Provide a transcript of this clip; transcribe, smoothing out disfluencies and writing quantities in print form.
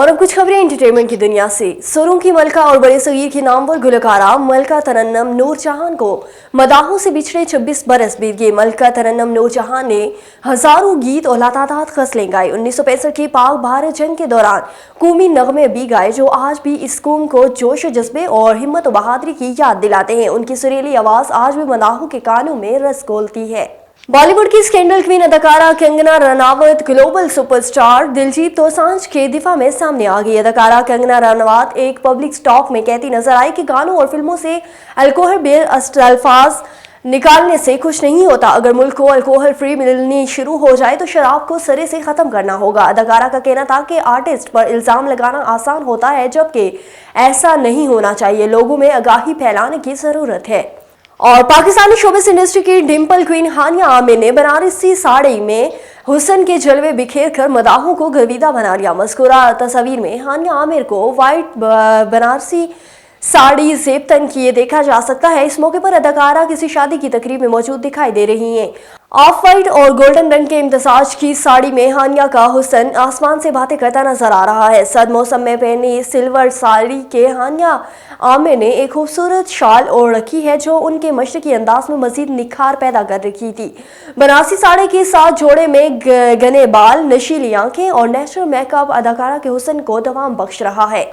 और अब कुछ खबरें एंटरटेनमेंट की दुनिया से। सुरों की मलका और बड़े सगीर की नामवर गुलकारा मलका तरन्नुम नूरजहां को मदाहों से बिछड़े 26 बरस बीत गए। मलका तरन्नुम नूरजहां ने हजारों गीत और लातादाद गज़लें गाई। 1965 की पाक भारत जंग के दौरान कौमी नगमे भी गाए जो आज भी इस कौम को जोश जज्बे और हिम्मत और बहादुरी की याद दिलाते हैं। उनकी सुरीली आवाज़ आज भी मदाहों के कानों में रस घोलती है। बॉलीवुड की स्कैंडल क्वीन अदाकारा कंगना रनावत ग्लोबल सुपरस्टार दिलजीत दोसांझ के दिफा में सामने आ गई। अदाकारा कंगना रनावत एक पब्लिक टॉक में कहती नजर आई कि गानों और फिल्मों से अल्कोहल बेर अल्फाज निकालने से कुछ नहीं होता। अगर मुल्क को अल्कोहल फ्री मिलनी शुरू हो जाए तो शराब को सिरे से खत्म करना होगा। अदाकारा का कहना था कि आर्टिस्ट पर इल्जाम लगाना आसान होता है जबकि ऐसा नहीं होना चाहिए। लोगों में आगाही फैलाने की जरूरत है। और पाकिस्तानी शोबिस इंडस्ट्री की डिम्पल क्वीन हानिया आमिर ने बनारसी साड़ी में हुस्न के जलवे बिखेर कर मदाहों को गर्विदा बना लिया। मज़कूरा तस्वीर में हानिया आमिर को वाइट बनारसी साड़ी ज़ेब तन किए देखा जा सकता है। इस मौके पर अदाकारा किसी शादी की तकरीब में मौजूद दिखाई दे रही हैं। ऑफ वाइट और गोल्डन रंग के इम्तजाज की साड़ी में हानिया का हुस्न आसमान से बातें करता नजर आ रहा है। सर्द मौसम में पहनी सिल्वर साड़ी के हानिया आमिर ने एक खूबसूरत शाल ओढ़ रखी है जो उनके मशरकी अंदाज में मजीद निखार पैदा कर रखी थी। बनारसी साड़ी के साथ जोड़े में घने बाल, नशीली आंखें और नेचुरल मेकअप अदाकारा के हुस्न को दवाम बख्श रहा है।